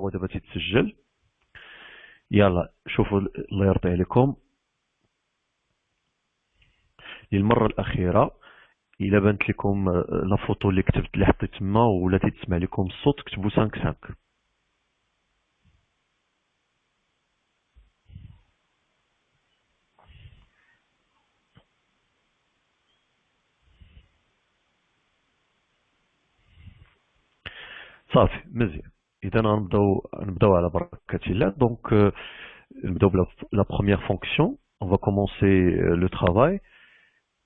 ودابا تيتسجل. يلا شوفوا الله يرضي عليكم للمرة الأخيرة. إلا بانت لكم لا فوتو اللي كتبت اللي حطيت تما ولا تسمع لكم الصوت كتبوا 5 صافي مزيان. إذا نبداو على بركة الله. دونك نبداو بلا بروميير فونكسيون. On va commencer le travail.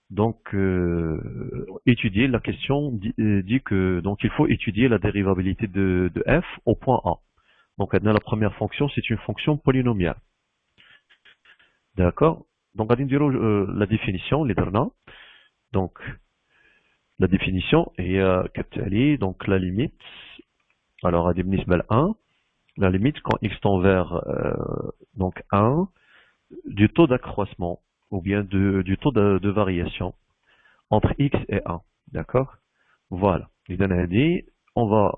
Donc, étudier la question dit que donc il faut étudier la dérivabilité de f au point A. Donc, la première fonction, c'est une fonction polynomiale. D'accord. Donc, on va dire la définition, les derniers. Donc, la définition est donc la limite. Alors, à بالنسبة 1, la limite quand x tend vers donc 1 du taux d'accroissement ou bien du taux de variation entre x et 1. D'accord. Voilà. On va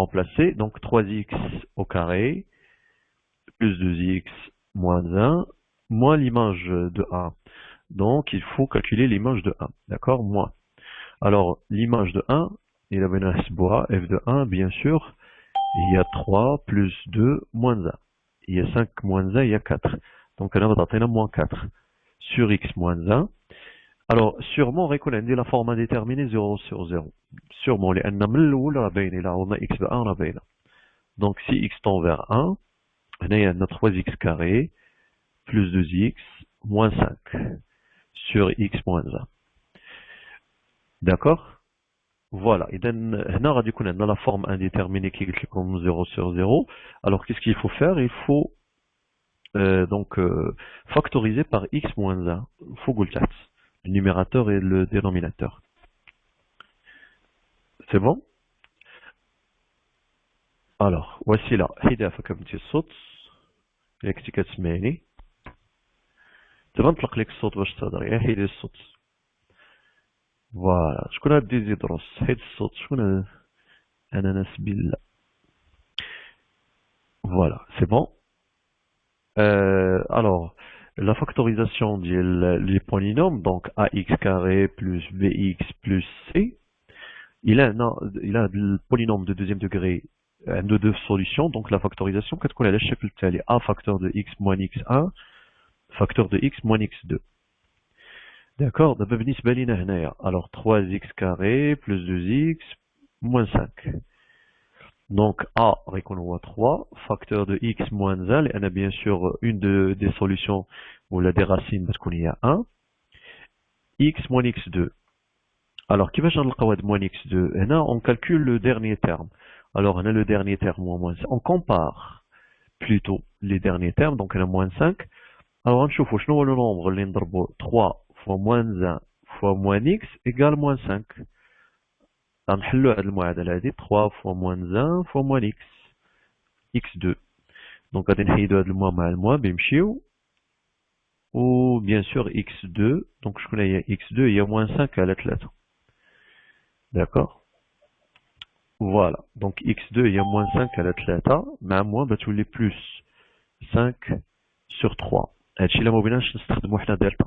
remplacer donc 3x au carré plus 2x moins 1 moins l'image de 1. Donc il faut calculer l'image de 1. D'accord. Moins. Alors l'image de 1, il a bien f de 1, bien sûr, il y a 3 plus 2 moins 1. Il y a 5 moins 1, il y a 4. Donc on va atteindre moins 4 sur x moins 1. Alors sûrement on a la forme indéterminée 0 sur 0. Sûrement les x de 1. Donc si x tend vers 1, il y a 3x carré plus 2x moins 5 sur x moins 1. D'accord. Voilà. Et on a la forme indéterminée qui est comme 0 sur 0. Alors qu'est-ce qu'il faut faire? Il faut donc factoriser par x moins 1. Fogultat. Le numérateur et le dénominateur. C'est bon? Alors, voici là. Hida comme petit saut. L'explicat smaini. تبان تطلق لك الصوت باش تهضر يا حيد الصوت. فوالا شكون غادي يزيد يدرس حيد الصوت شكون انا ناس بالله. Voilà, c'est bon. Alors, la factorisation des polynômes, donc ax carré plus bx plus c, il a le polynôme de deuxième degré de deux solutions, donc la factorisation, qu'est-ce qu'on a là, a facteur de x moins x1, facteur de x moins x2. D'accord. Alors 3x carré plus 2x moins 5. Donc a, on voit 3, facteur de x moins 1, et on a bien sûr une des solutions où la des racines parce qu'on y a 1, x moins x2. Alors, qui va changer le moins x2? Et là, on calcule le dernier terme. Alors, on a le dernier terme moins 5. On compare plutôt les derniers termes, donc on a moins 5. Alors, on chauffe, je le nombre, 3 fois moins 1 fois moins x égale moins 5. غنحلو هاد المعادلة هادي 3 fois moins 1 fois moins x x2. Donc غادي نحيدو هاد الموا مع الموا بيمشيو و bien sûr x2. Donc شكون هي x2 هي moins 5 على 3. D'accord. Voilà. Donc x2 هي moins 5 على 3 مع moins بتولي plus 5 sur 3. هادشي اللي مبغيناش نستخدمو حنا دلتا.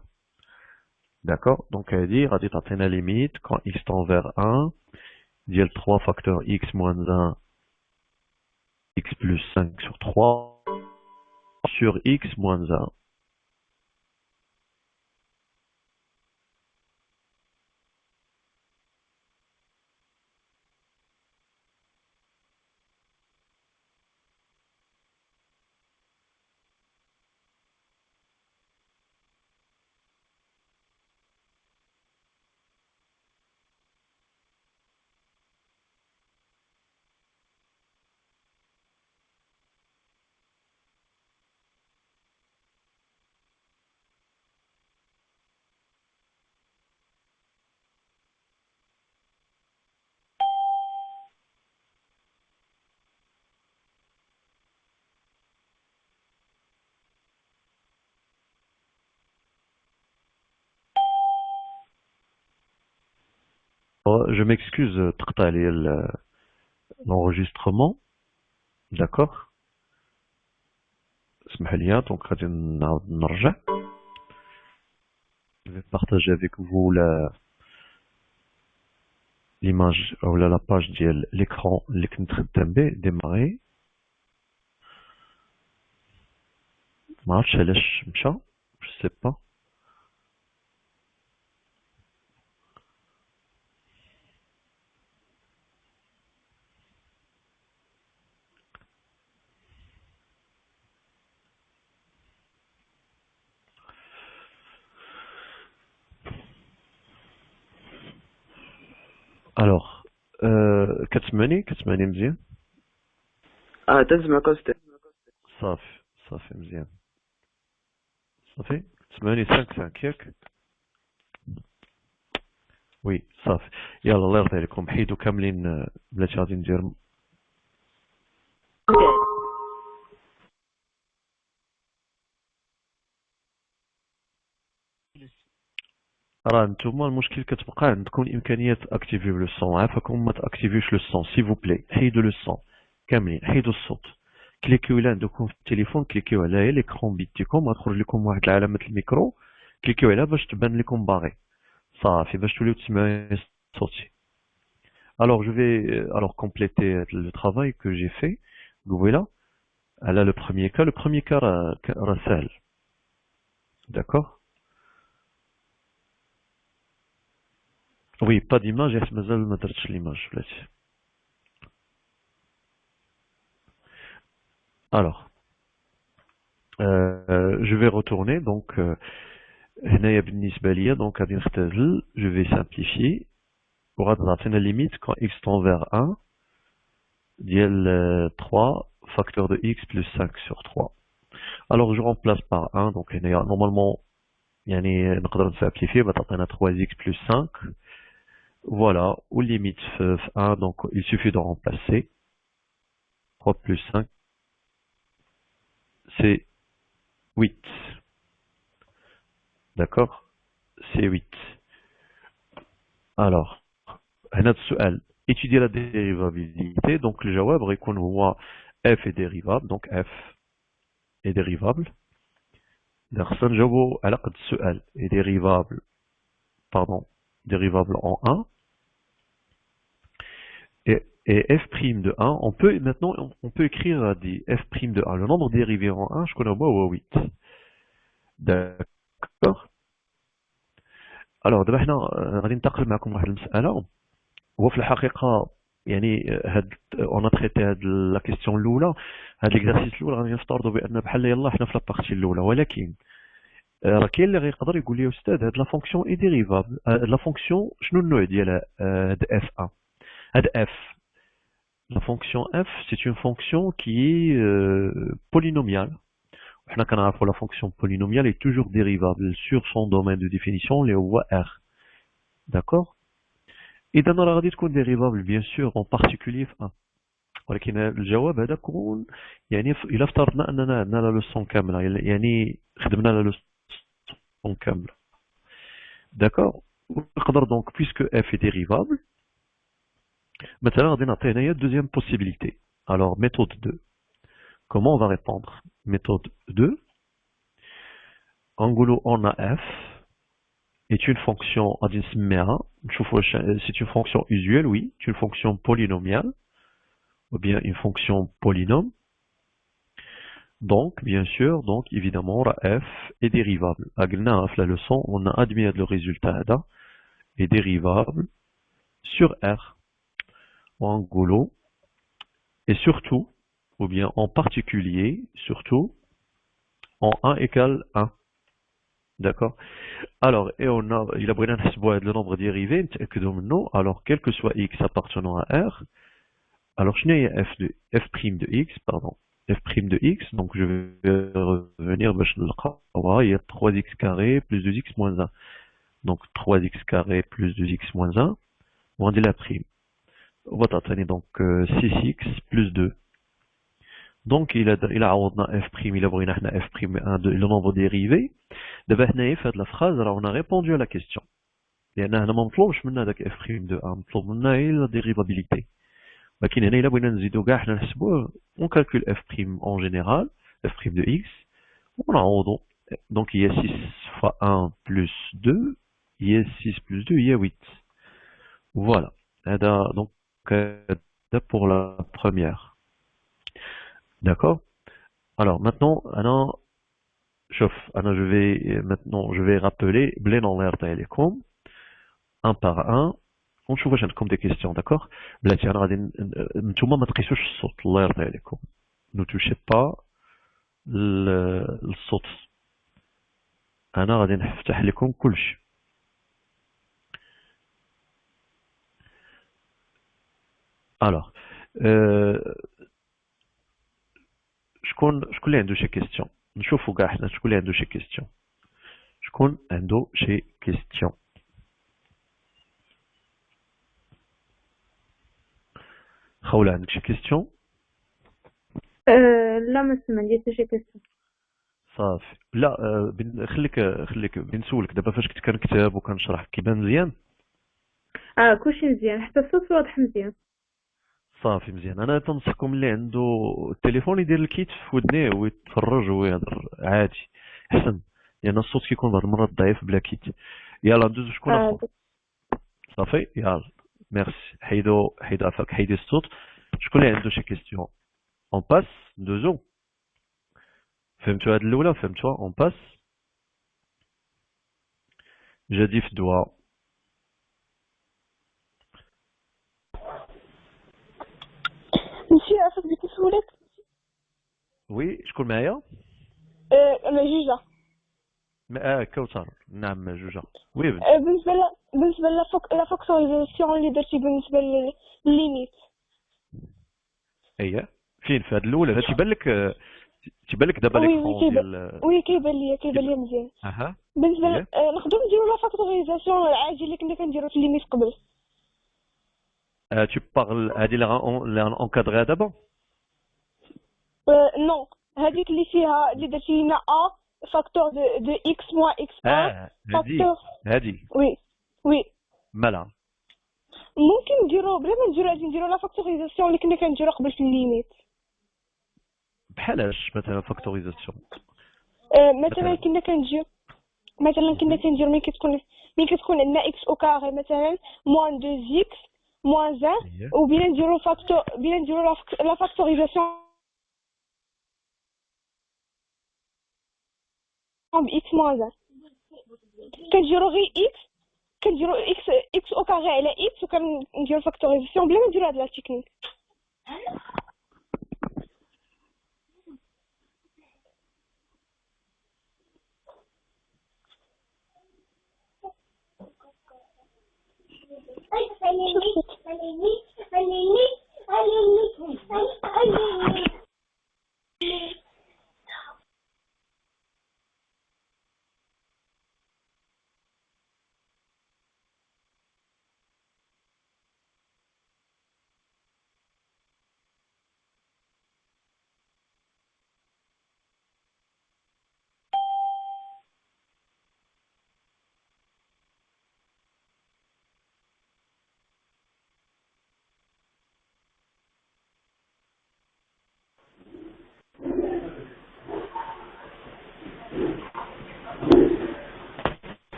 D'accord. Donc هادي غادي تعطينا limite quand x tend vers 1 ديال 3 facteur x moins 1 x plus 5 sur 3 sur x moins 1. Je m'excuse, تقطع لي l'enregistrement, d'accord. اسمح لي donc غادي نعاود نرجع. Je vais partager avec vous l'image ou la page ديال l'écran اللي كنت خدام به démarrer. ما عرفتش علاش مشى, je sais pas. Alors, كتسمعني مزيان؟ تنسمعك أستاذ. صافي مزيان. صافي تسمعني 5 ياك؟ وي صافي. يلا الله يرضي عليكم حيدوا كاملين بلاتي غادي ندير. راه نتوما المشكل كتبقى عندكم الامكانيه تاكتيفيو لو سون, عافاكم ما تاكتيفيوش لو سون سي فو بلي, حيدوا لو سون كاملين, حيدوا الصوت. كليكيو الى عندكم في التليفون, كليكيو على ليكرون بيديكم, غتخرج لكم واحد علامه الميكرو, كليكيو عليها باش تبان لكم باغي صافي باش توليو تسمعوا صوتي. Alors je vais compléter le travail que j'ai fait. Vous voyez là, elle a le premier cas. Le premier cas راه سهل, d'accord. Oui, pas d'image, et مازال ما درتش l'image بلاتي. Alors, je vais retourner donc هنايا بالنسبة ليا donc غادي نختزل, je vais simplifier وغادي تعطينا limite quand x tend vers 1 ديال 3 facteur de x plus 5 sur 3. Alors je remplace par 1, donc هنايا normalement يعني نقدر نسامبليفي تعطينا 3x plus 5. Voilà, ou limite 1, donc il suffit de remplacer. 3 plus 5, c'est 8. D'accord? C'est 8. Alors, هنا السؤال, étudier la dérivabilité, donc le جواب غيكون هو f est dérivable, donc f est dérivable. خصنا نجاوبو على قد السؤال, est dérivable, dérivable en 1. Et f' de 1, on peut maintenant écrire des f' de 1. Le nombre dérivé en 1, je connais pas 8. D'accord. Alors دابا حنا غادي ننتقل معكم واحد المسألة, هو في الحقيقة يعني on a traité هاد la question الأولى, هاد l'exercice الأول غادي نفترضوا بأن بحال يلاه حنا في لابارتي الأولى, ولكن راه كاين اللي غيقدر يقول لي أستاذ هاد لا فونكسيون اي ديريفابل, لا فونكسيون شنو النوع ديالها, هاد f1, هاد f. La fonction f, c'est une fonction qui est polynomiale. La fonction polynomiale est toujours dérivable sur son domaine de définition, les voies R. D'accord? Et dans la radie de dérivable, bien sûr, en particulier f1. ولكن الجواب هذا كون يعني إلا افترضنا أننا عندنا لا لوسون كاملة, يعني خدمنا لا لوسون كاملة. D'accord? نقدر donc, puisque f est dérivable, maintenant, on a une deuxième possibilité. Alors, méthode 2. Comment on va répondre? Méthode 2. Angulo, on a f est une fonction, c'est une fonction usuelle, oui, c'est une fonction polynomiale, ou bien une fonction polynôme. Donc, bien sûr, donc évidemment, f est dérivable. À la leçon, on a admis le résultat est dérivable sur R. Angulo, et surtout, ou bien en particulier, surtout, en 1 égale 1. D'accord? Alors, et il a pris le nombre dérivé, alors quel que soit x appartenant à R, alors je n'ai f' de x, f' de x, donc je vais revenir, il y a 3x carré plus 2x moins 1. Donc 3x carré plus 2x moins 1, on dit la prime. On va t'atteindre donc 6x plus 2. Donc il a عوضنا f', il a بغينا حنا f', le nombre dérivé. D'abord, dans la phrase, alors on a répondu à la question. لان هنا ما مطلوبش منا داك اف بريم دو ا، مطلوب منا هي لا ديريفابيليتي. ولكن هنا الا بغينا نزيدو كاع حنا نحسبوه اون كالكول اف بريم اون جينيرال اف بريم دو اكس ونعوضو. دونك هي 6 fois 1 plus 2 هي 6 plus 2 هي 8. Voilà. Donc, pour la première. D'accord? Alors, maintenant, je vais rappeler Blaine en l'air télécom, un par un. On trouve comme des questions, d'accord? بلاتي انا غادي نتوما ما تقيسوش الصوت الله يرضي عليكم. Ne touchez pas الصوت. انا غادي نفتح لكم كلشي. Alors, شكون اللي عنده شي كيستيون؟ نشوفوا كاع حنا شكون اللي عنده شي كيستيون. شكون عنده شي كيستيون؟ خولة عندك شي كيستيون؟ لا ما عنديش شي كيستيون. صافي. لا خليك بنسولك دابا فاش كنت كنكتب وكنشرح كيبان مزيان؟ كلشي مزيان حتى الصوت واضح مزيان. صافي مزيان. انا تنصحكم اللي عنده التليفون يدير الكيت في ودنيه ويتفرج ويهضر عادي احسن، لان الصوت كيكون بعض المرات ضعيف بلا كيت. يلا ندوزو شكون اخر. صافي يلا ميرسي. حيدو عفاك حيدي الصوت. شكون اللي عنده شي كيستيون؟ اون باس ندوزو. فهمتوا هاد الاولى؟ فهمتوها؟ اون باس. جدي في الدواء. مسيو عفاك بغيت نسولك. وي شكون معايا؟ انا جوجة. كوثر. نعم جوجة. وي بنت. بالنسبه لا فاكتوريزاسيون اللي درتي بالنسبه للليميت. اييه فين في هاد الاولى؟ تيبان لك دابا ليكرون ديال. وي كيبان ليا مزيان. اها بالنسبه نقدروا نديروا لا فاكتوريزاسيون العادي اللي كنا كنديروا في الليميت قبل. tu parles هادي اللي انكادريها دابا؟ نو هذيك اللي فيها اللي درتي لنا ا فاكتور دو اكس موان اكس 1 فاكتور هادي وي مالها ممكن نديرو بلا ما نديرو لا فاكتوريزاسيون اللي كنا كنديرو قبل في الليميت. بحالاش مثلا فاكتوريزاسيون؟ مثلا كنا كنديرو ملي كتكون عندنا اكس او كاري مثلا موان 2 اكس موان 1 وبينا نديرو لا فاكتوريزاسيون بإكس موان 1. كنديرو غير اكس او كاري على اكس وكنديرو فاكتوريزاسيون بلا ما نديرو هاد لا تكنيك.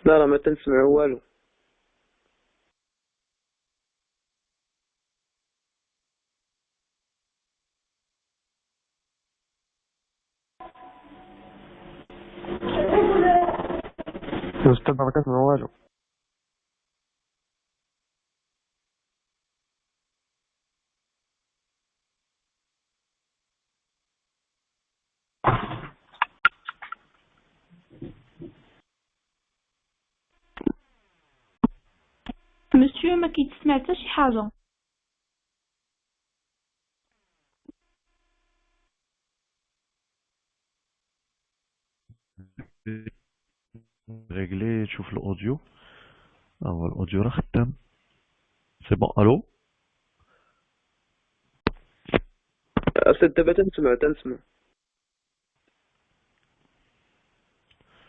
لا راه ما تنسمع والو. الاستاذ ما كنسمع والو. مسيو ما كيتسمع حتى شي حاجه. ريجلي تشوف الاوديو. هو الاوديو راه خدام. سي بون. الو. استاذ دابا تنسمع.